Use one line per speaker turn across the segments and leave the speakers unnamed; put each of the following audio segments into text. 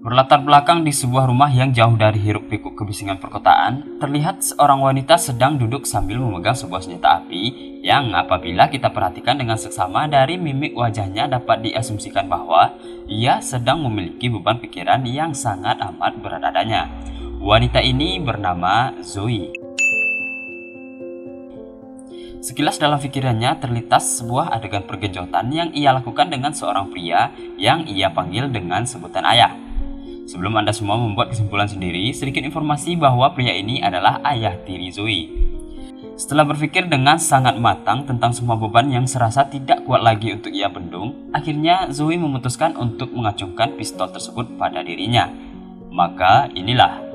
Berlatar belakang di sebuah rumah yang jauh dari hiruk-pikuk kebisingan perkotaan, terlihat seorang wanita sedang duduk sambil memegang sebuah senjata api yang apabila kita perhatikan dengan seksama dari mimik wajahnya dapat diasumsikan bahwa ia sedang memiliki beban pikiran yang sangat amat berat adanya. Wanita ini bernama Zoe. Sekilas dalam pikirannya terlintas sebuah adegan pergenjotan yang ia lakukan dengan seorang pria yang ia panggil dengan sebutan ayah. Sebelum Anda semua membuat kesimpulan sendiri, sedikit informasi bahwa pria ini adalah ayah tiri Zoe. Setelah berpikir dengan sangat matang tentang semua beban yang serasa tidak kuat lagi untuk ia bendung, akhirnya Zoe memutuskan untuk mengacungkan pistol tersebut pada dirinya. Maka inilah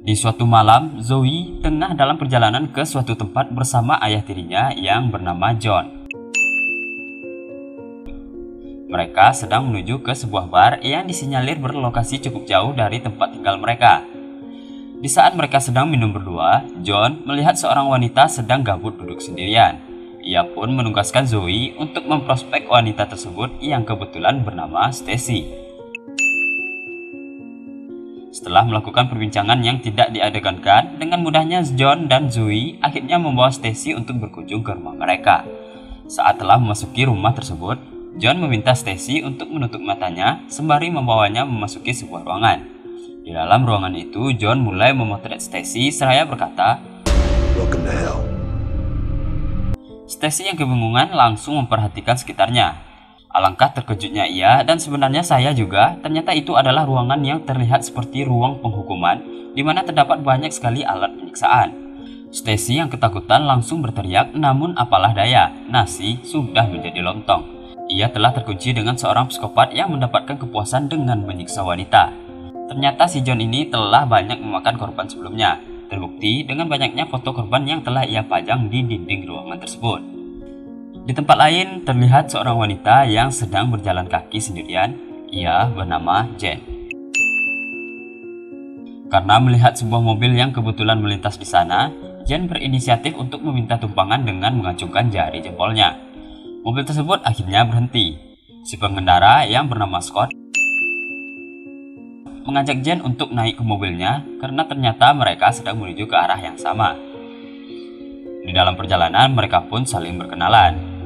Di suatu malam, Zoe tengah dalam perjalanan ke suatu tempat bersama ayah tirinya yang bernama John. Mereka sedang menuju ke sebuah bar yang disinyalir berlokasi cukup jauh dari tempat tinggal mereka. Di saat mereka sedang minum berdua, John melihat seorang wanita sedang gabut duduk sendirian. Ia pun menugaskan Zoe untuk memprospek wanita tersebut yang kebetulan bernama Stacy. Setelah melakukan perbincangan yang tidak diadegankan, dengan mudahnya John dan Zoe akhirnya membawa Stacy untuk berkunjung ke rumah mereka. Saat telah memasuki rumah tersebut, John meminta Stacy untuk menutup matanya sembari membawanya memasuki sebuah ruangan. Di dalam ruangan itu, John mulai memotret Stacy seraya berkata,
"Welcome to hell."
Stacy yang kebingungan langsung memperhatikan sekitarnya. Alangkah terkejutnya ia, dan sebenarnya saya juga, ternyata itu adalah ruangan yang terlihat seperti ruang penghukuman, di mana terdapat banyak sekali alat penyiksaan. Stacy yang ketakutan langsung berteriak, namun apalah daya, nasi sudah menjadi lontong. Ia telah terkunci dengan seorang psikopat yang mendapatkan kepuasan dengan menyiksa wanita. Ternyata si John ini telah banyak memakan korban sebelumnya, terbukti dengan banyaknya foto korban yang telah ia pajang di dinding ruangan tersebut. Di tempat lain terlihat seorang wanita yang sedang berjalan kaki sendirian. Ia bernama Jen. Karena melihat sebuah mobil yang kebetulan melintas di sana, Jen berinisiatif untuk meminta tumpangan dengan mengacungkan jari jempolnya. Mobil tersebut akhirnya berhenti. Si pengendara yang bernama Scott mengajak Jen untuk naik ke mobilnya karena ternyata mereka sedang menuju ke arah yang sama. Di dalam perjalanan mereka pun saling berkenalan.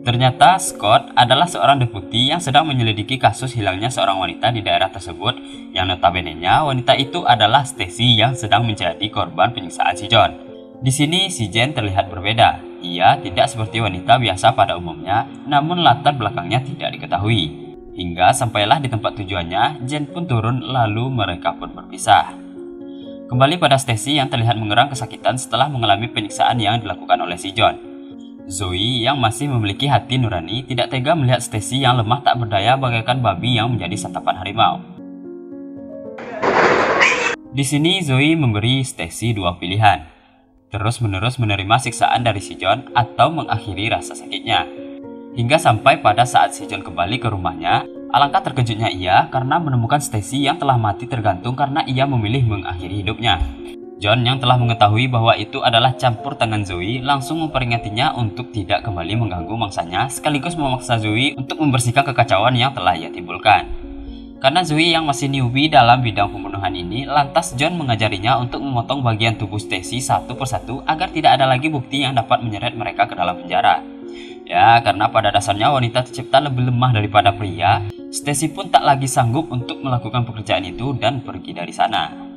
Ternyata Scott adalah seorang deputi yang sedang menyelidiki kasus hilangnya seorang wanita di daerah tersebut, yang notabene-nya wanita itu adalah Stacy yang sedang menjadi korban penyiksaan si John. Di sini si Jen terlihat berbeda. Ia tidak seperti wanita biasa pada umumnya, namun latar belakangnya tidak diketahui. Hingga sampailah di tempat tujuannya, Jen pun turun lalu mereka pun berpisah. Kembali pada Stacy yang terlihat mengerang kesakitan setelah mengalami penyiksaan yang dilakukan oleh si John. Zoe yang masih memiliki hati nurani tidak tega melihat Stacy yang lemah tak berdaya bagaikan babi yang menjadi santapan harimau. Di sini Zoe memberi Stacy dua pilihan: terus-menerus menerima siksaan dari si John atau mengakhiri rasa sakitnya. Hingga sampai pada saat si John kembali ke rumahnya, alangkah terkejutnya ia karena menemukan Stacy yang telah mati tergantung karena ia memilih mengakhiri hidupnya. John yang telah mengetahui bahwa itu adalah campur tangan Zoe langsung memperingatinya untuk tidak kembali mengganggu mangsanya, sekaligus memaksa Zoe untuk membersihkan kekacauan yang telah ia timbulkan. Karena Zoe yang masih newbie dalam bidang pembunuhan ini, lantas John mengajarinya untuk memotong bagian tubuh Stacy satu persatu agar tidak ada lagi bukti yang dapat menyeret mereka ke dalam penjara. Ya, karena pada dasarnya wanita tercipta lebih lemah daripada pria, Stacy pun tak lagi sanggup untuk melakukan pekerjaan itu dan pergi dari sana.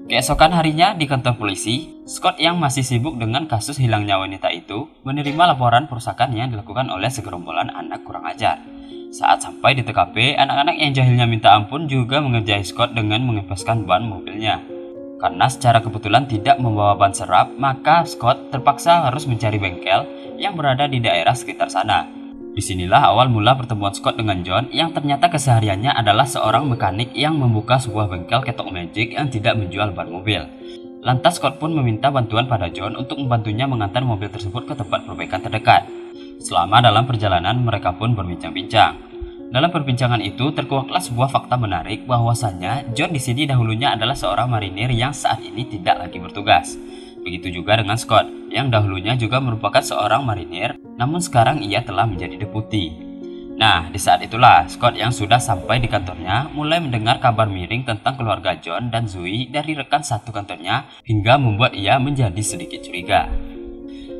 Keesokan harinya di kantor polisi, Scott yang masih sibuk dengan kasus hilangnya wanita itu menerima laporan perusakan yang dilakukan oleh segerombolan anak kurang ajar. Saat sampai di TKP, anak-anak yang jahilnya minta ampun juga mengerjai Scott dengan mengempeskan ban mobilnya. Karena secara kebetulan tidak membawa ban serap, maka Scott terpaksa harus mencari bengkel yang berada di daerah sekitar sana. Disinilah awal mula pertemuan Scott dengan John yang ternyata kesehariannya adalah seorang mekanik yang membuka sebuah bengkel ketok magic yang tidak menjual ban mobil. Lantas Scott pun meminta bantuan pada John untuk membantunya mengantar mobil tersebut ke tempat perbaikan terdekat. Selama dalam perjalanan mereka pun berbincang-bincang. Dalam perbincangan itu terkuaklah sebuah fakta menarik bahwasannya John di sini dahulunya adalah seorang marinir yang saat ini tidak lagi bertugas. Begitu juga dengan Scott yang dahulunya juga merupakan seorang marinir, namun sekarang ia telah menjadi deputi. Nah, di saat itulah Scott yang sudah sampai di kantornya mulai mendengar kabar miring tentang keluarga John dan Zoe dari rekan satu kantornya hingga membuat ia menjadi sedikit curiga.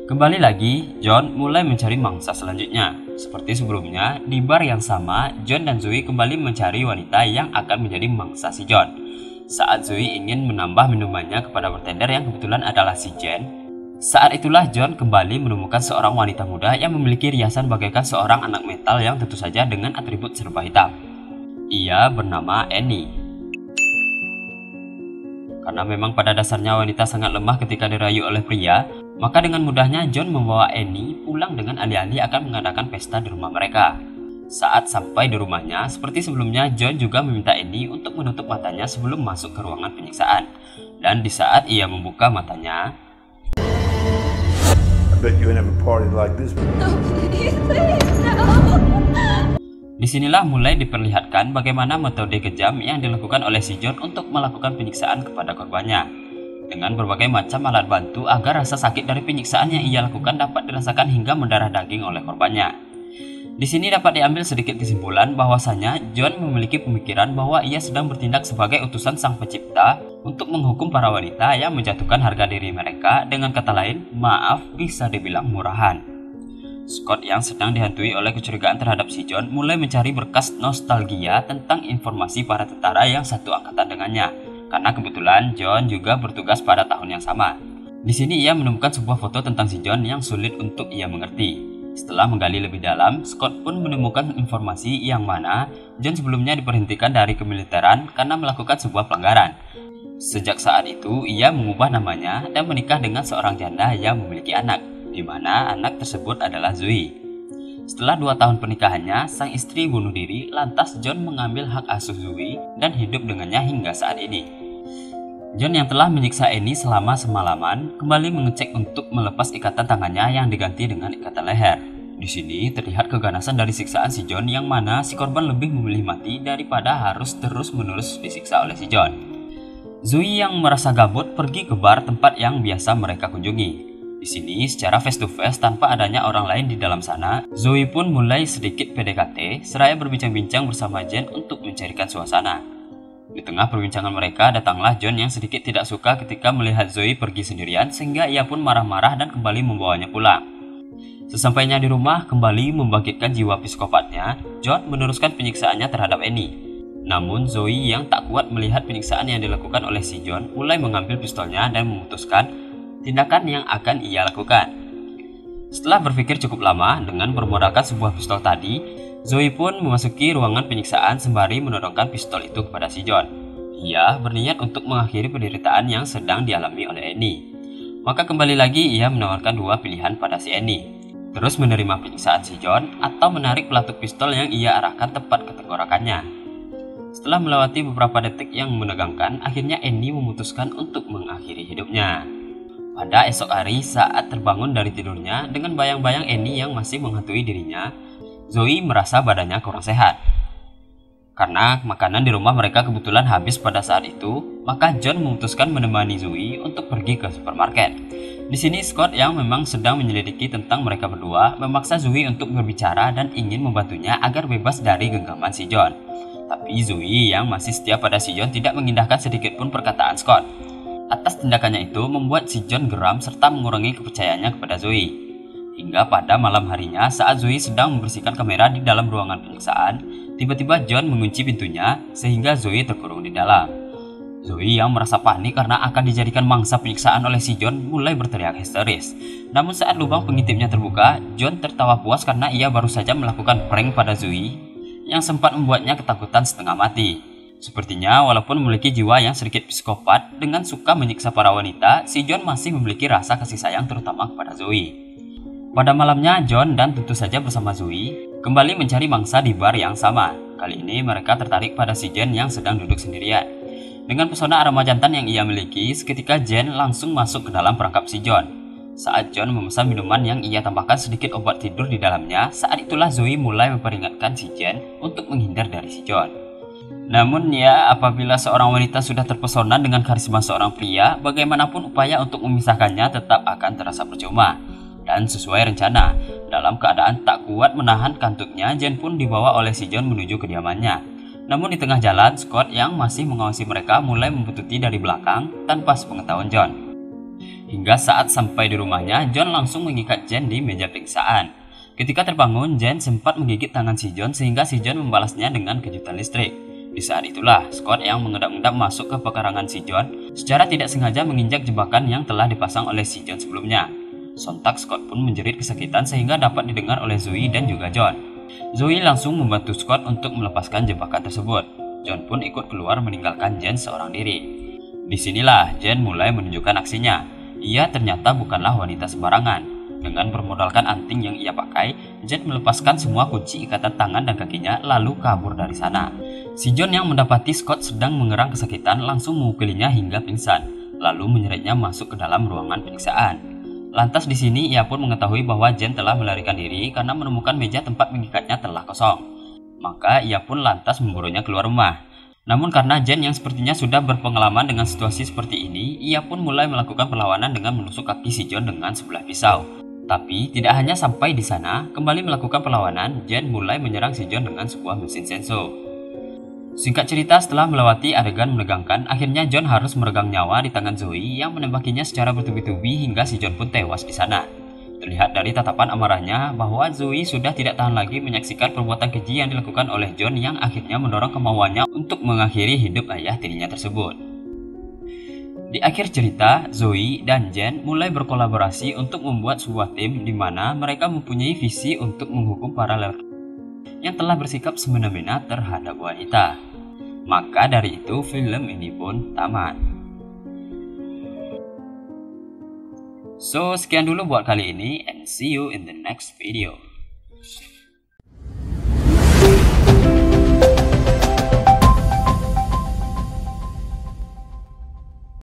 Kembali lagi, John mulai mencari mangsa selanjutnya. Seperti sebelumnya, di bar yang sama, John dan Zoe kembali mencari wanita yang akan menjadi mangsa si John. Saat Zoe ingin menambah minumannya kepada bartender yang kebetulan adalah si Jen, saat itulah John kembali menemukan seorang wanita muda yang memiliki riasan bagaikan seorang anak metal yang tentu saja dengan atribut serba hitam. Ia bernama Annie. Karena memang pada dasarnya wanita sangat lemah ketika dirayu oleh pria, maka dengan mudahnya John membawa Annie pulang dengan alih-alih akan mengadakan pesta di rumah mereka. Saat sampai di rumahnya, seperti sebelumnya, John juga meminta Annie untuk menutup matanya sebelum masuk ke ruangan penyiksaan. Dan di saat ia membuka matanya, disinilah mulai diperlihatkan bagaimana metode kejam yang dilakukan oleh si John untuk melakukan penyiksaan kepada korbannya. Dengan berbagai macam alat bantu agar rasa sakit dari penyiksaan yang ia lakukan dapat dirasakan hingga mendarah daging oleh korbannya. Di sini dapat diambil sedikit kesimpulan bahwasanya John memiliki pemikiran bahwa ia sedang bertindak sebagai utusan sang pencipta untuk menghukum para wanita yang menjatuhkan harga diri mereka, dengan kata lain, maaf bisa dibilang murahan. Scott yang sedang dihantui oleh kecurigaan terhadap si John mulai mencari berkas nostalgia tentang informasi para tentara yang satu angkatan dengannya. Karena kebetulan John juga bertugas pada tahun yang sama. Di sini ia menemukan sebuah foto tentang si John yang sulit untuk ia mengerti. Setelah menggali lebih dalam, Scott pun menemukan informasi yang mana John sebelumnya diberhentikan dari kemiliteran karena melakukan sebuah pelanggaran. Sejak saat itu, ia mengubah namanya dan menikah dengan seorang janda yang memiliki anak, di mana anak tersebut adalah Zoe. Setelah 2 tahun pernikahannya, sang istri bunuh diri, lantas John mengambil hak asuh Zoe dan hidup dengannya hingga saat ini. John yang telah menyiksa Annie selama semalaman kembali mengecek untuk melepas ikatan tangannya yang diganti dengan ikatan leher. Di sini terlihat keganasan dari siksaan si John yang mana si korban lebih memilih mati daripada harus terus-menerus disiksa oleh si John. Zoe yang merasa gabut pergi ke bar tempat yang biasa mereka kunjungi. Di sini secara face to face tanpa adanya orang lain di dalam sana, Zoe pun mulai sedikit PDKT seraya berbincang-bincang bersama Jen untuk mencairkan suasana. Di tengah perbincangan mereka datanglah John yang sedikit tidak suka ketika melihat Zoe pergi sendirian sehingga ia pun marah-marah dan kembali membawanya pulang. Sesampainya di rumah kembali membangkitkan jiwa psikopatnya, John meneruskan penyiksaannya terhadap Annie. Namun Zoe yang tak kuat melihat penyiksaan yang dilakukan oleh si John mulai mengambil pistolnya dan memutuskan tindakan yang akan ia lakukan. Setelah berpikir cukup lama dengan bermodalkan sebuah pistol tadi, Zoe pun memasuki ruangan penyiksaan sembari menodongkan pistol itu kepada si John. Ia berniat untuk mengakhiri penderitaan yang sedang dialami oleh Annie. Maka kembali lagi ia menawarkan 2 pilihan pada si Annie. Terus menerima penyiksaan si John atau menarik pelatuk pistol yang ia arahkan tepat ke tenggorokannya. Setelah melewati beberapa detik yang menegangkan, akhirnya Annie memutuskan untuk mengakhiri hidupnya. Pada esok hari saat terbangun dari tidurnya dengan bayang-bayang Annie yang masih menghantui dirinya, Zoe merasa badannya kurang sehat. Karena makanan di rumah mereka kebetulan habis pada saat itu, maka John memutuskan menemani Zoe untuk pergi ke supermarket. Di sini Scott yang memang sedang menyelidiki tentang mereka berdua memaksa Zoe untuk berbicara dan ingin membantunya agar bebas dari genggaman si John. Tapi Zoe yang masih setia pada si John tidak mengindahkan sedikit pun perkataan Scott. Atas tindakannya itu membuat si John geram serta mengurangi kepercayaannya kepada Zoe. Hingga pada malam harinya saat Zoe sedang membersihkan kamera di dalam ruangan penyiksaan, tiba-tiba John mengunci pintunya sehingga Zoe terkurung di dalam. Zoe yang merasa panik karena akan dijadikan mangsa penyiksaan oleh si John mulai berteriak histeris. Namun saat lubang pengintipnya terbuka, John tertawa puas karena ia baru saja melakukan prank pada Zoe yang sempat membuatnya ketakutan setengah mati. Sepertinya walaupun memiliki jiwa yang sedikit psikopat dengan suka menyiksa para wanita, si John masih memiliki rasa kasih sayang terutama kepada Zoe. Pada malamnya, John dan tentu saja bersama Zoe kembali mencari mangsa di bar yang sama. Kali ini mereka tertarik pada si Jen yang sedang duduk sendirian. Dengan pesona aroma jantan yang ia miliki, seketika Jen langsung masuk ke dalam perangkap si John. Saat John memesan minuman yang ia tambahkan sedikit obat tidur di dalamnya, saat itulah Zoe mulai memperingatkan si Jen untuk menghindar dari si John. Namun ya, apabila seorang wanita sudah terpesona dengan karisma seorang pria, bagaimanapun upaya untuk memisahkannya tetap akan terasa percuma. Dan sesuai rencana, dalam keadaan tak kuat menahan kantuknya, Jen pun dibawa oleh si John menuju kediamannya. Namun di tengah jalan, Scott yang masih mengawasi mereka mulai membuntuti dari belakang tanpa sepengetahuan John. Hingga saat sampai di rumahnya, John langsung mengikat Jen di meja periksaan. Ketika terbangun, Jen sempat menggigit tangan si John sehingga si John membalasnya dengan kejutan listrik. Di saat itulah, Scott yang mengendap-endap masuk ke pekarangan si John secara tidak sengaja menginjak jebakan yang telah dipasang oleh si John sebelumnya. Sontak Scott pun menjerit kesakitan sehingga dapat didengar oleh Zoe dan juga John. Zoe langsung membantu Scott untuk melepaskan jebakan tersebut. John pun ikut keluar meninggalkan Jen seorang diri. Disinilah Jen mulai menunjukkan aksinya. Ia ternyata bukanlah wanita sembarangan. Dengan bermodalkan anting yang ia pakai, Jen melepaskan semua kunci ikatan tangan dan kakinya lalu kabur dari sana. Si John yang mendapati Scott sedang mengerang kesakitan langsung memukulinya hingga pingsan, lalu menyeretnya masuk ke dalam ruangan periksaan. Lantas di sini ia pun mengetahui bahwa Jen telah melarikan diri karena menemukan meja tempat mengikatnya telah kosong. Maka ia pun lantas memburunya keluar rumah. Namun karena Jen yang sepertinya sudah berpengalaman dengan situasi seperti ini, ia pun mulai melakukan perlawanan dengan menusuk kaki si John dengan sebelah pisau. Tapi tidak hanya sampai di sana, kembali melakukan perlawanan, Jen mulai menyerang si John dengan sebuah mesin senso. Singkat cerita, setelah melewati adegan menegangkan, akhirnya John harus meregang nyawa di tangan Zoe yang menembakinya secara bertubi-tubi hingga si John pun tewas di sana. Terlihat dari tatapan amarahnya bahwa Zoe sudah tidak tahan lagi menyaksikan perbuatan keji yang dilakukan oleh John yang akhirnya mendorong kemauannya untuk mengakhiri hidup ayah tirinya tersebut. Di akhir cerita, Zoe dan Jen mulai berkolaborasi untuk membuat sebuah tim di mana mereka mempunyai visi untuk menghukum para lelaki yang telah bersikap semena-mena terhadap wanita. Maka dari itu film ini pun tamat. So, sekian dulu buat kali ini and see you in the next video.